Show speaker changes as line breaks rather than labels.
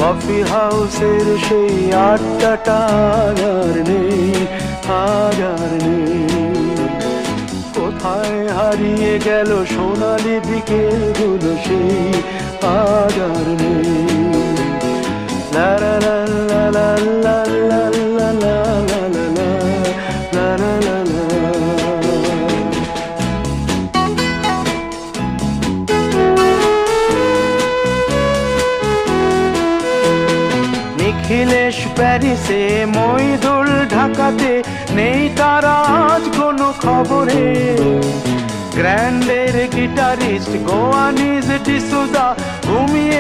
Coffee হাউসের সেই আড্ডাটা আর নেই, আর নেই। কোথায় হারিয়ে গেল সোনালি বিকেলগুলো সেই আর নেই। লা লা লা লা লা লা লা লা লা লা লা লা লা লা। নিখিলেশ প্যারিসে, মইদুল ঢাকাতে, নেই তারা আজ কোনো খবরে। গ্র্যান্ডের গিটারিস্ট গোয়ানিজ ডিসুজা ঘুমিয়ে